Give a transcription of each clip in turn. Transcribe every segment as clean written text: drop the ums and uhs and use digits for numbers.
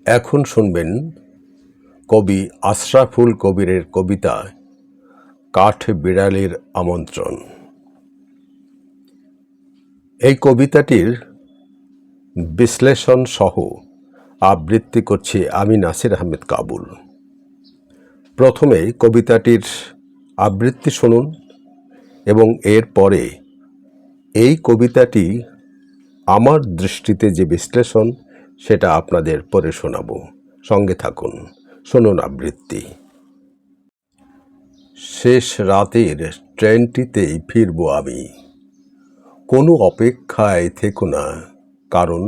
এখন শুনবেন কবি আশরাফুল কবিরের কবিতা কাঠবিড়ালির আমন্ত্রণ। এই কবিতাটির বিশ্লেষণ সহ আবৃত্তি করছি আমি নাসির আহমেদ কাবুল। প্রথমে কবিতাটির আবৃত্তি শুনুন এবং এরপরে এই কবিতাটি আমার দৃষ্টিতে যে বিশ্লেষণ সেটা আপনাদের পরে শোনাব। সঙ্গে থাকুন, শুনুন আবৃত্তি। শেষ রাতের ট্রেনটিতেই ফিরব আমি, কোনো অপেক্ষায় থেকো না, কারণ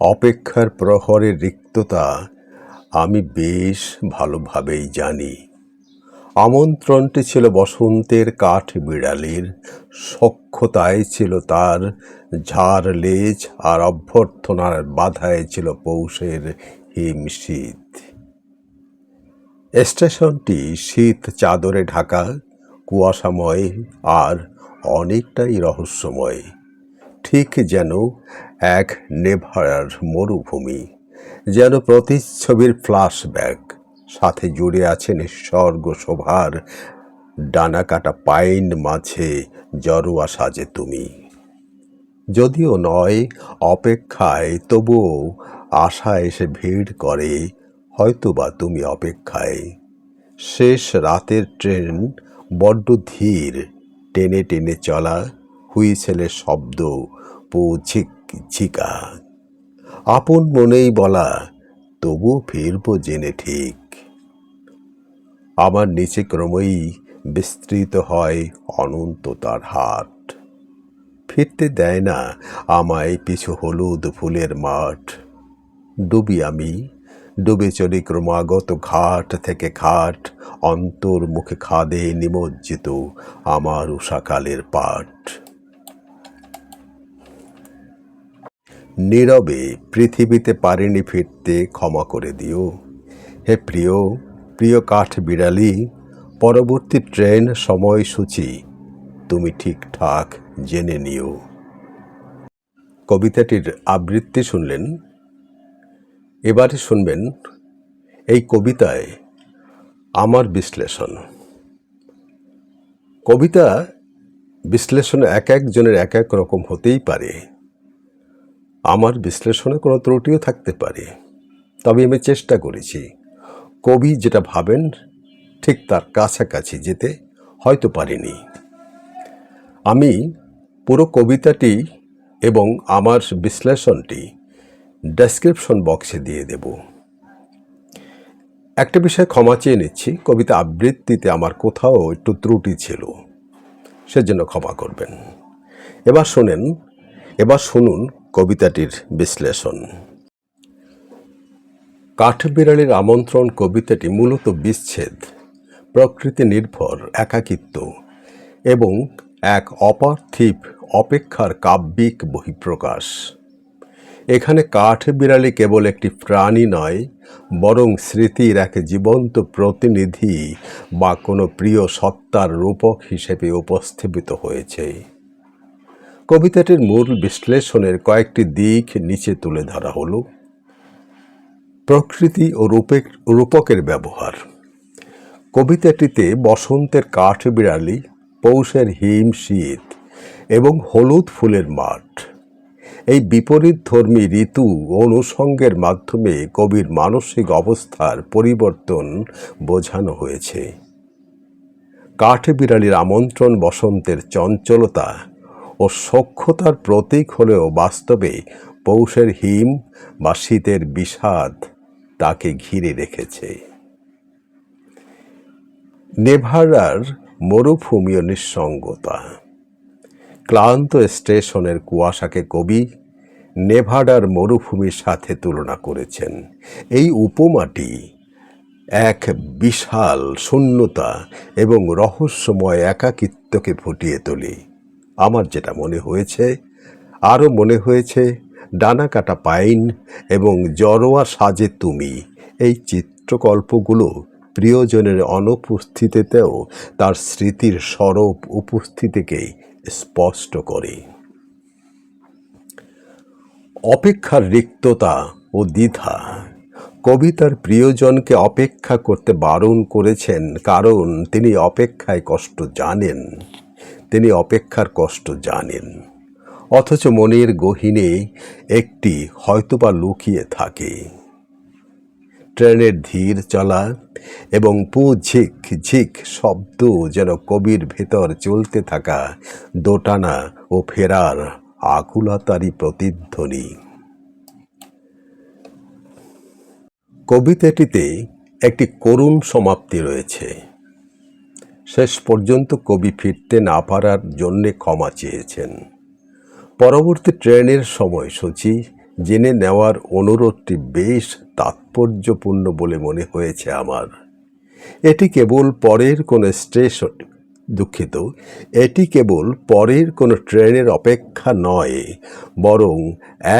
অপেক্ষার প্রহরের রিক্ততা আমি বেশ ভালোভাবেই জানি। আমন্ত্রণটি ছিল বসন্তের কাঠবিড়ালির, সখ্যতায় ছিল তার ঝাড় লেজ, আর অভ্যর্থনার বাধায় ছিল পৌষের হিমশীত। স্টেশনটি শীত চাদরে ঢাকা, কুয়াশাময় আর অনেকটাই রহস্যময়, ঠিক যেন এক নেভার মরুভূমি, যেন প্রতিচ্ছবির ফ্ল্যাশব্যাক। সাথে জুড়ে আছে নিঃস্বর্গ শোভার ডানা কাটা পাইন মাঝে জরোয়া সাজে তুমি। যদিও নয় অপেক্ষায়, তবুও আশা এসে ভিড় করে, হয়তোবা তুমি অপেক্ষায়। শেষ রাতের ট্রেন বড্ড ধীর, টেনে টেনে চলা, হুইসেলের শব্দ, ঝিক ঝিকা। আপন মনেই বলা, তবুও ফিরব জেনে ঠিক। আমার নিচে ক্রমেই বিস্তৃত হয় অনন্ত তার হাট, ফিরতে দেয় না আমায় পিছু হলুদ ফুলের মাঠ। ডুবি আমি, ডুবে চলি ক্রমাগত ঘাট থেকে ঘাট, অন্তর্মুখে খাদে নিমজ্জিত আমার উষাকালের পাট। নীরবে পৃথিবীতে পারিনি ফিরতে, ক্ষমা করে দিও হে প্রিয় প্রিয় কাঠবিড়ালি। পরবর্তী ট্রেন সময়সূচি তুমি ঠিকঠাক জেনে নিও। কবিতাটির আবৃত্তি শুনলেন। এবারে শুনবেন এই কবিতায় আমার বিশ্লেষণ। কবিতা বিশ্লেষণ এক একজনের এক এক রকম হতেই পারে। আমার বিশ্লেষণে কোনো ত্রুটিও থাকতে পারে, তবে আমি চেষ্টা করেছি কবি যেটা ভাবেন ঠিক তার কাছাকাছি যেতে। হয়তো পারিনি। আমি পুরো কবিতাটি এবং আমার বিশ্লেষণটি ডেসক্রিপশন বক্সে দিয়ে দেব। একটা বিষয় ক্ষমা চেয়ে নিচ্ছি, কবিতা আবৃত্তিতে আমার কোথাও একটু ত্রুটি ছিল, সেজন্য ক্ষমা করবেন। এবার শুনুন কবিতাটির বিশ্লেষণ। কাঠবিড়ালির আমন্ত্রণ কবিতাটি মূলত বিচ্ছেদ, প্রকৃতি নির্ভর একাকিত্ব এবং এক অপার্থিব অপেক্ষার কাব্যিক বহিঃপ্রকাশ। এখানে কাঠবিড়ালি কেবল একটি প্রাণী নয়, বরং স্মৃতির এক জীবন্ত প্রতিনিধি বা কোনো প্রিয় সত্তার রূপক হিসেবে উপস্থাপিত হয়েছে। কবিতাটির মূল বিশ্লেষণের কয়েকটি দিক নিচে তুলে ধরা হলো। প্রকৃতি ও রূপকের ব্যবহার। কবিতাটিতে বসন্তের কাঠবিড়ালি, পৌষের হিম শীত এবং হলুদ ফুলের মাঠ, এই বিপরীতধর্মী ঋতু অনুষঙ্গের মাধ্যমে কবির মানসিক অবস্থার পরিবর্তন বোঝানো হয়েছে। কাঠবিড়ালির আমন্ত্রণ বসন্তের চঞ্চলতা ও সখ্যতার প্রতীক হলেও বাস্তবে পৌষের হিম বা শীতের বিষাদ তাকে ঘিরে রেখেছে। নেভারার মরুভূমি ও নিঃসঙ্গতা। ক্লান্ত স্টেশনের কুয়াশাকে কবি নেভাডার মরুভূমির সাথে তুলনা করেছেন। এই উপমাটি এক বিশাল শূন্যতা এবং রহস্যময় একাকিত্বকে ফুটিয়ে তোলে। আমার যেটা মনে হয়েছে, আরও মনে হয়েছে ডানা কাটা পাইন এবং জরোয়া সাজে তুমি, এই চিত্রকল্পগুলো প্রিয়জনের অনুপস্থিতিতেও তার স্মৃতির সরব উপস্থিতিকে স্পষ্ট করে। অপেক্ষার রিক্ততা ও দ্বিধা। কবি তার প্রিয়জনকে অপেক্ষা করতে বারণ করেছেন, কারণ তিনি অপেক্ষায় কষ্ট জানেন। তিনি অপেক্ষার কষ্ট জানেন, অথচ মনের গহীনে একটি হয়তোবা লুকিয়ে থাকে। ট্রেনের ধীর চলা এবং পু ঝিক ঝিক শব্দ যেন কবির ভেতর চলতে থাকা দোটানা ও ফেরার আকুলতারই প্রতিধ্বনি। কবিতাটিতে একটি করুণ সমাপ্তি রয়েছে। শেষ পর্যন্ত কবি ফিরতে না পারার জন্যে ক্ষমা চেয়েছেন। পরবর্তী ট্রেনের সময়সূচি জেনে নেওয়ার অনুরোধটি বেশ তাৎপর্যপূর্ণ বলে মনে হয়েছে আমার। এটি কেবল পরের কোনো এটি কেবল পরের কোনো ট্রেনের অপেক্ষা নয়, বরং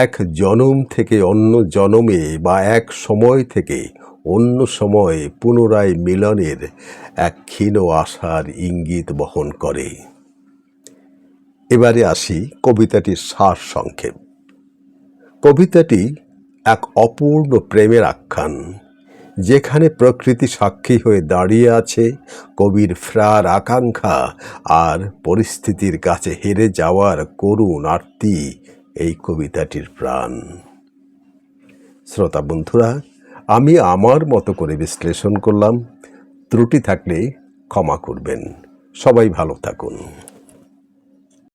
এক জনম থেকে অন্য জনমে বা এক সময় থেকে অন্য সময়ে পুনরায় মিলনের এক ক্ষীণ আশার ইঙ্গিত বহন করে। এবারে আসি কবিতাটির সারসংক্ষেপ। কবিতাটি এক অপূর্ণ প্রেমের আখ্যান, যেখানে প্রকৃতি সাক্ষী হয়ে দাঁড়িয়ে আছে কবির ফেরার আকাঙ্ক্ষা আর পরিস্থিতির কাছে হেরে যাওয়ার করুণ আর্তি এই কবিতাটির প্রাণ। শ্রোতা বন্ধুরা, আমি আমার মতো করে বিশ্লেষণ করলাম। ত্রুটি থাকলে ক্ষমা করবেন। সবাই ভালো থাকুন।